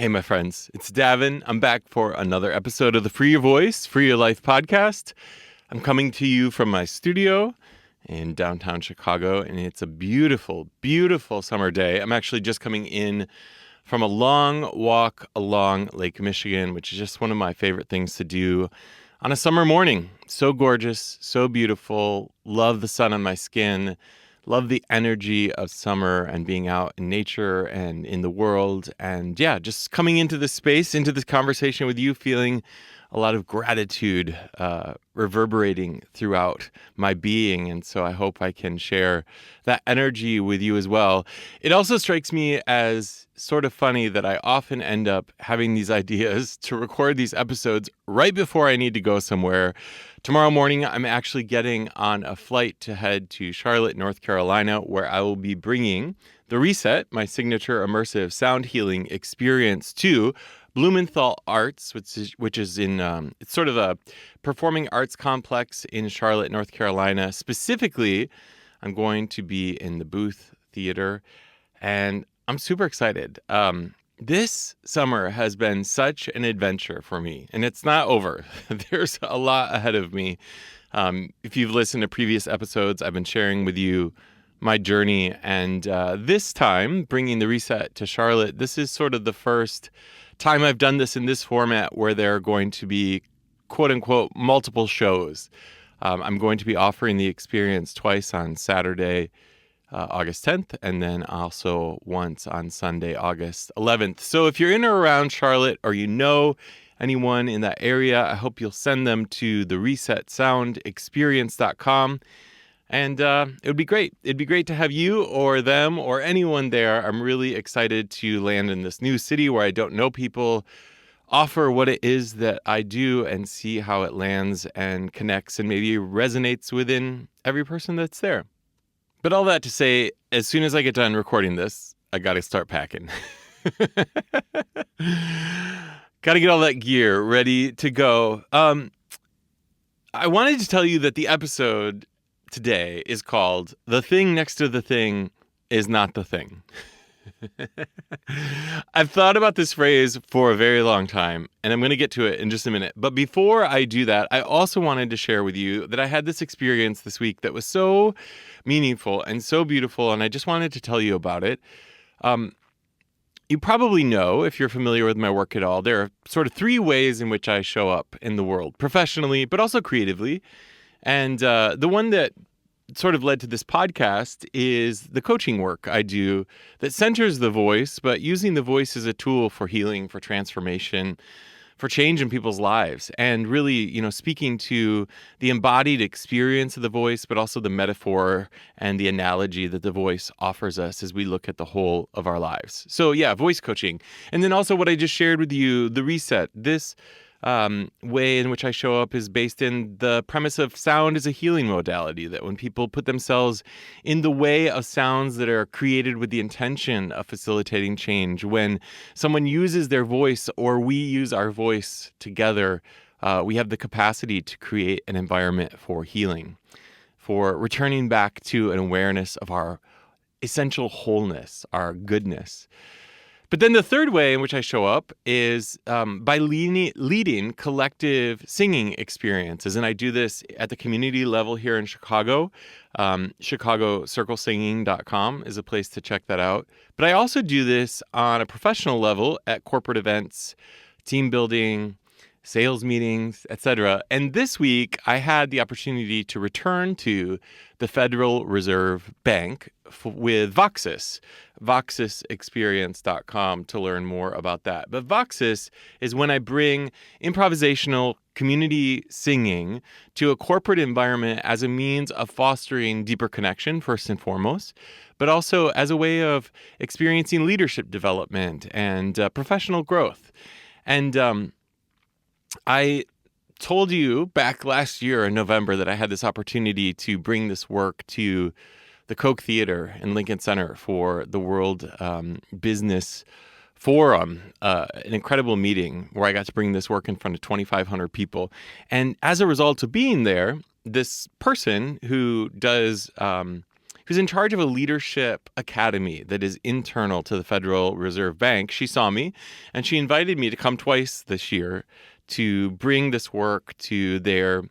Hey, my friends, it's Davin. I'm back for another episode of the Free Your Voice, Free Your Life podcast. I'm coming to you from my studio in downtown Chicago, and it's a beautiful, beautiful summer day. I'm actually just coming in from a long walk along Lake Michigan, which is just one of my favorite things to do on a summer morning. So gorgeous, so beautiful. Love the sun on my skin. Love the energy of summer and being out in nature and in the world. And yeah, just coming into this space, into this conversation with you, feeling a lot of gratitude reverberating throughout my being. And so I hope I can share that energy with you as well. It also strikes me as sort of funny that I often end up having these ideas to record these episodes right before I need to go somewhere. Tomorrow morning, I'm actually getting on a flight to head to Charlotte, North Carolina, where I will be bringing the Reset, my signature immersive sound healing experience, to Blumenthal Arts, which is in it's sort of a performing arts complex in Charlotte, North Carolina. Specifically, I'm going to be in the Booth Theater, and I'm super excited. This summer has been such an adventure for me, and it's not over. There's a lot ahead of me. If you've listened to previous episodes, I've been sharing with you my journey, and this time, bringing the Reset to Charlotte, this is sort of the first time I've done this in this format where there are going to be, quote-unquote, multiple shows. I'm going to be offering the experience twice on Saturday, August 10th, and then also once on Sunday, August 11th. So if you're in or around Charlotte or you know anyone in that area, I hope you'll send them to the resetsoundexperience.com. And it would be great. It'd be great to have you or them or anyone there. I'm really excited to land in this new city where I don't know people, offer what it is that I do, and see how it lands and connects and maybe resonates within every person that's there. But all that to say, as soon as I get done recording this, I got to start packing. Got to get all that gear ready to go. I wanted to tell you that the episode today is called "The Thing Next to the Thing Is Not the Thing." I've thought about this phrase for a very long time, and I'm going to get to it in just a minute. But before I do that, I also wanted to share with you that I had this experience this week that was so meaningful and so beautiful, and I just wanted to tell you about it. You probably know, if you're familiar with my work at all, there are sort of three ways in which I show up in the world, professionally, but also creatively. And the one that sort of led to this podcast is the coaching work I do that centers the voice, but using the voice as a tool for healing, for transformation, for change in people's lives, and really, speaking to the embodied experience of the voice, but also the metaphor and the analogy that the voice offers us as we look at the whole of our lives. So yeah, voice coaching. And then also what I just shared with you, the Reset, this way in which I show up is based in the premise of sound as a healing modality, that when people put themselves in the way of sounds that are created with the intention of facilitating change, when someone uses their voice or we use our voice together, we have the capacity to create an environment for healing, for returning back to an awareness of our essential wholeness, our goodness. But then the third way in which I show up is by leading collective singing experiences. And I do this at the community level here in Chicago. ChicagoCircleSinging.com is a place to check that out. But I also do this on a professional level at corporate events, team building, sales meetings, etc. And this week, I had the opportunity to return to the Federal Reserve Bank with Voxus, VoxusExperience.com, to learn more about that. But Voxus is when I bring improvisational community singing to a corporate environment as a means of fostering deeper connection, first and foremost, but also as a way of experiencing leadership development and professional growth. And I told you back last year in November that I had this opportunity to bring this work to the Koch Theater in Lincoln Center for the World Business Forum, an incredible meeting where I got to bring this work in front of 2,500 people. And as a result of being there, this person who does who's in charge of a leadership academy that is internal to the Federal Reserve Bank. She saw me and she invited me to come twice this year to bring this work to their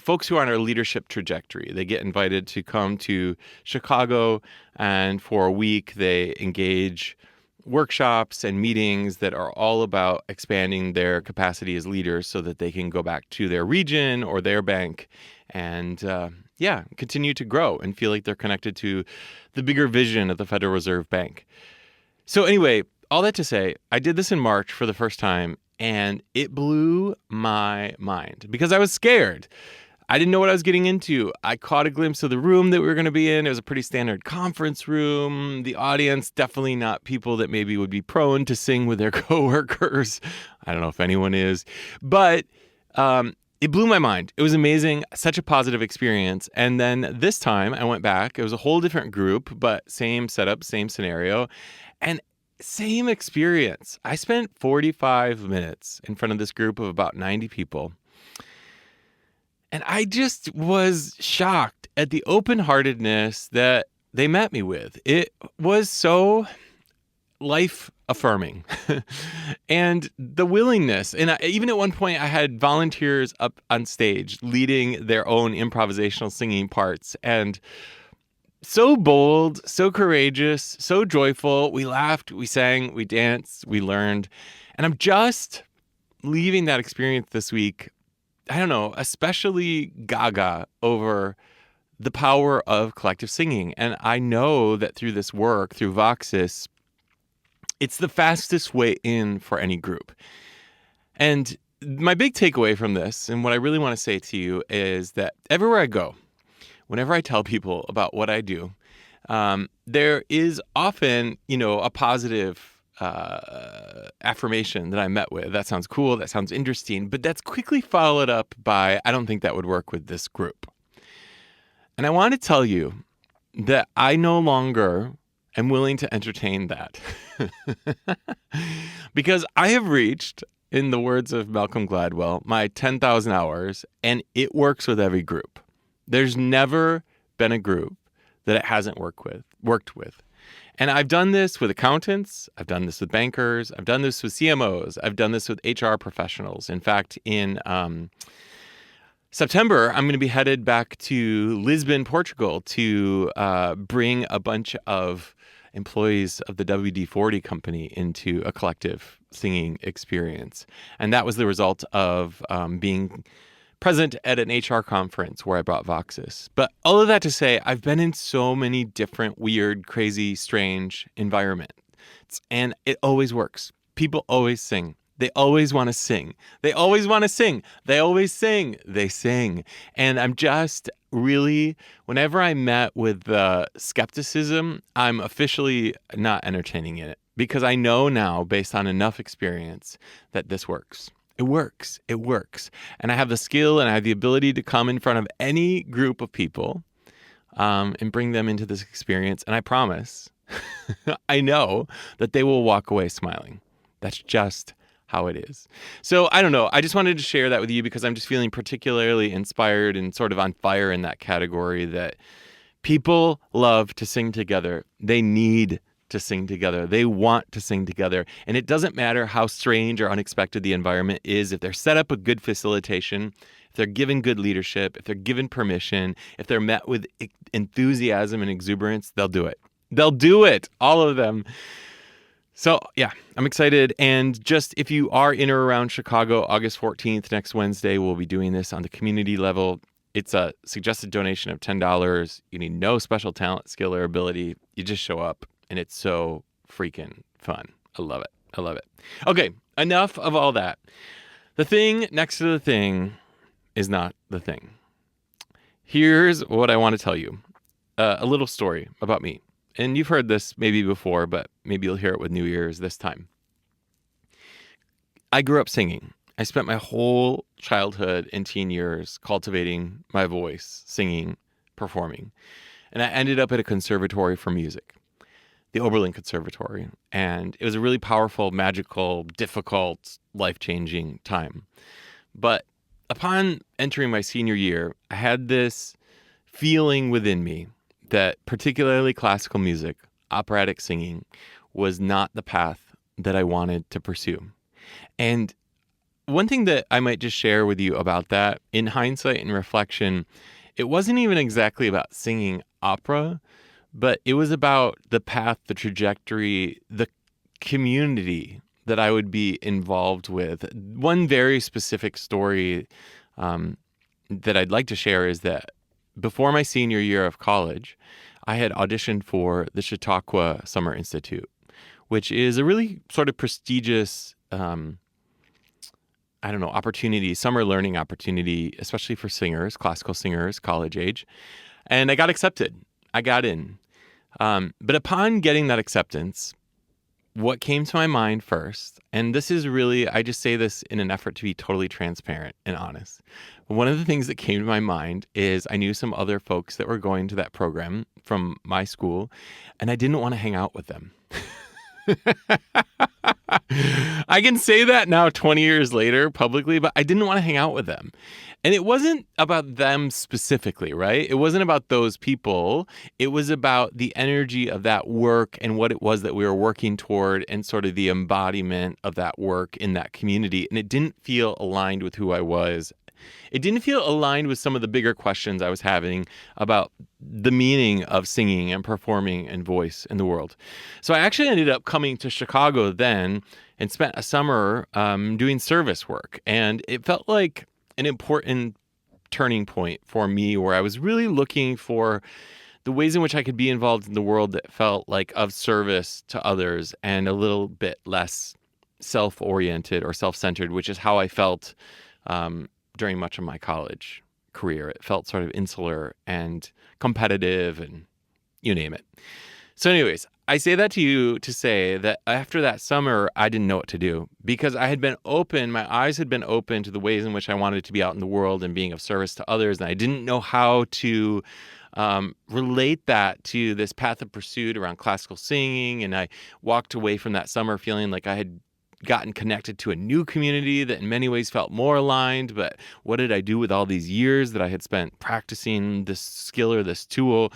folks who are on our leadership trajectory. They get invited to come to Chicago, and for a week they engage workshops and meetings that are all about expanding their capacity as leaders so that they can go back to their region or their bank and continue to grow and feel like they're connected to the bigger vision of the Federal Reserve Bank. So anyway, all that to say, I did this in March for the first time, and it blew my mind because I was scared. I didn't know what I was getting into. I caught a glimpse of the room that we were going to be in. It was a pretty standard conference room. The audience, definitely not people that maybe would be prone to sing with their coworkers. I don't know if anyone is, but it blew my mind. It was amazing. Such a positive experience. And then this time I went back. It was a whole different group, but same setup, same scenario, and same experience. I spent 45 minutes in front of this group of about 90 people. And I just was shocked at the open-heartedness that they met me with. It was so life-affirming. And the willingness. And even at one point, I had volunteers up on stage leading their own improvisational singing parts. And so bold, so courageous, so joyful. We laughed, we sang, we danced, we learned. And I'm just leaving that experience this week, I don't know, especially gaga over the power of collective singing. And I know that through this work, through Voxus, it's the fastest way in for any group. And my big takeaway from this, and what I really want to say to you, is that everywhere I go, whenever I tell people about what I do, there is often, a positive affirmation that I met with. That sounds cool. That sounds interesting. But that's quickly followed up by, I don't think that would work with this group. And I want to tell you that I no longer am willing to entertain that. Because I have reached, in the words of Malcolm Gladwell, my 10,000 hours, and it works with every group. There's never been a group that it hasn't worked with. And I've done this with accountants, I've done this with bankers, I've done this with CMOs, I've done this with HR professionals. In fact, in September, I'm going to be headed back to Lisbon, Portugal to bring a bunch of employees of the WD-40 company into a collective singing experience. And that was the result of being present at an HR conference where I brought Voxus. But all of that to say, I've been in so many different, weird, crazy, strange environments. And it always works. People always sing. They always want to sing. They always want to sing. They always sing. They sing. And I'm just really, whenever I met with skepticism, I'm officially not entertaining it. Because I know now, based on enough experience, that this works. It works. It works. And I have the skill and I have the ability to come in front of any group of people and bring them into this experience. And I promise, I know that they will walk away smiling. That's just how it is. So I don't know. I just wanted to share that with you because I'm just feeling particularly inspired and sort of on fire in that category that people love to sing together. They need to sing together. They want to sing together. And it doesn't matter how strange or unexpected the environment is. If they're set up with good facilitation, if they're given good leadership, if they're given permission, if they're met with enthusiasm and exuberance, they'll do it. They'll do it. All of them. So yeah, I'm excited. And just if you are in or around Chicago, August 14th, next Wednesday, we'll be doing this on the community level. It's a suggested donation of $10. You need no special talent, skill, or ability. You just show up. And it's so freaking fun. I love it. I love it. Okay, enough of all that. The thing next to the thing is not the thing. Here's what I want to tell you. A little story about me. And you've heard this maybe before, but maybe you'll hear it with new ears this time. I grew up singing. I spent my whole childhood and teen years cultivating my voice, singing, performing. And I ended up at a conservatory for music, the Oberlin Conservatory. And it was a really powerful, magical, difficult, life-changing time. But upon entering my senior year, I had this feeling within me that particularly classical music, operatic singing, was not the path that I wanted to pursue. And one thing that I might just share with you about that, in hindsight and reflection, it wasn't even exactly about singing opera, but it was about the path, the trajectory, the community that I would be involved with. One very specific story that I'd like to share is that before my senior year of college, I had auditioned for the Chautauqua Summer Institute, which is a really sort of prestigious, opportunity, summer learning opportunity, especially for singers, classical singers, college age. And I got accepted. I got in. But upon getting that acceptance, what came to my mind first, and this is really, I just say this in an effort to be totally transparent and honest. One of the things that came to my mind is I knew some other folks that were going to that program from my school, and I didn't want to hang out with them. I can say that now 20 years later publicly, but I didn't want to hang out with them. And it wasn't about them specifically, right? It wasn't about those people. It was about the energy of that work and what it was that we were working toward and sort of the embodiment of that work in that community. And it didn't feel aligned with who I was. It didn't feel aligned with some of the bigger questions I was having about the meaning of singing and performing and voice in the world. So I actually ended up coming to Chicago then and spent a summer doing service work. And it felt like an important turning point for me where I was really looking for the ways in which I could be involved in the world that felt like of service to others and a little bit less self-oriented or self-centered, which is how I felt during much of my college career. It felt sort of insular and competitive and you name it. So anyways, I say that to you to say that after that summer, I didn't know what to do because I had been open, my eyes had been open to the ways in which I wanted to be out in the world and being of service to others. And I didn't know how to relate that to this path of pursuit around classical singing. And I walked away from that summer feeling like I had gotten connected to a new community that in many ways felt more aligned. But what did I do with all these years that I had spent practicing this skill or this tool?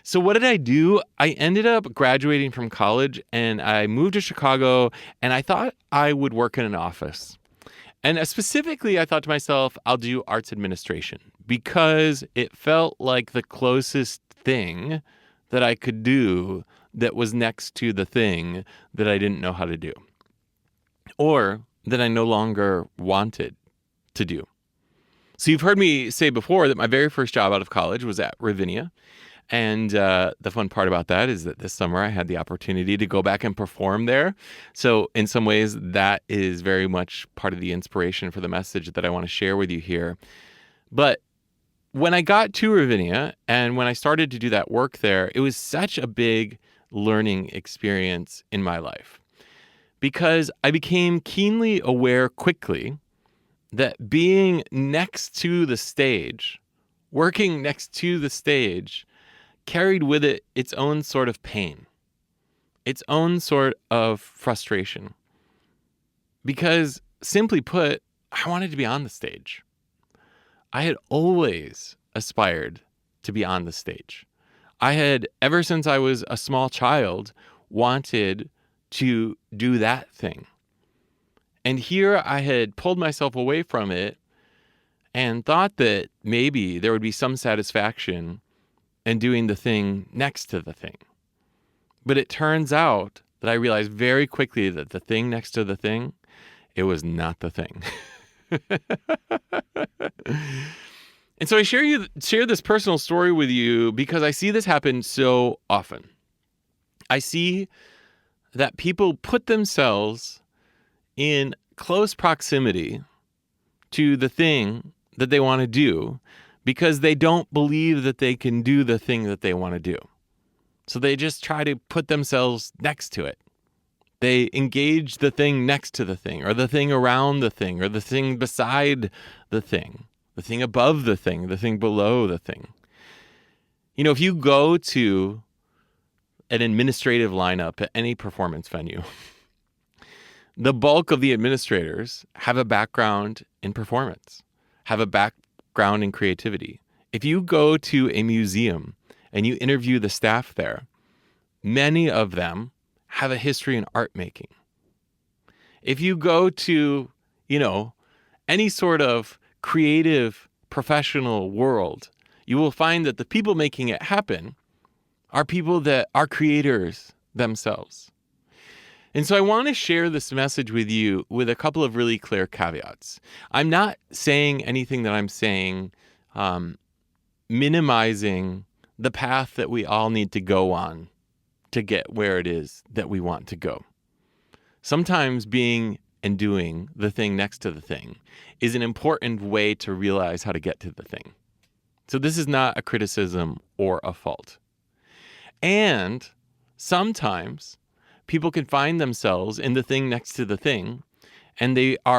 So what did I do? I ended up graduating from college and I moved to Chicago and I thought I would work in an office. And specifically, I thought to myself, I'll do arts administration because it felt like the closest thing that I could do that was next to the thing that I didn't know how to do or that I no longer wanted to do. So you've heard me say before that my very first job out of college was at Ravinia. And the fun part about that is that this summer I had the opportunity to go back and perform there. So in some ways, that is very much part of the inspiration for the message that I want to share with you here. But when I got to Ravinia and when I started to do that work there, it was such a big learning experience in my life because I became keenly aware quickly that being next to the stage, working next to the stage, carried with it its own sort of pain, its own sort of frustration. Because simply put, I wanted to be on the stage. I had always aspired to be on the stage. I had, ever since I was a small child, wanted to do that thing. And here I had pulled myself away from it and thought that maybe there would be some satisfaction and doing the thing next to the thing. But it turns out that I realized very quickly that the thing next to the thing, it was not the thing. And so I share this personal story with you because I see this happen so often. I see that people put themselves in close proximity to the thing that they want to do because they don't believe that they can do the thing that they want to do. So they just try to put themselves next to it. They engage the thing next to the thing, or the thing around the thing, or the thing beside the thing above the thing below the thing. You know, if you go to an administrative lineup at any performance venue, the bulk of the administrators have a background in performance, have a background in creativity. If you go to a museum and you interview the staff there, many of them have a history in art making. If you go to, any sort of creative professional world, you will find that the people making it happen are people that are creators themselves. And so I want to share this message with you with a couple of really clear caveats. I'm not saying anything that I'm saying minimizing the path that we all need to go on to get where it is that we want to go. Sometimes being and doing the thing next to the thing is an important way to realize how to get to the thing. So this is not a criticism or a fault. And sometimes people can find themselves in the thing next to the thing, and they are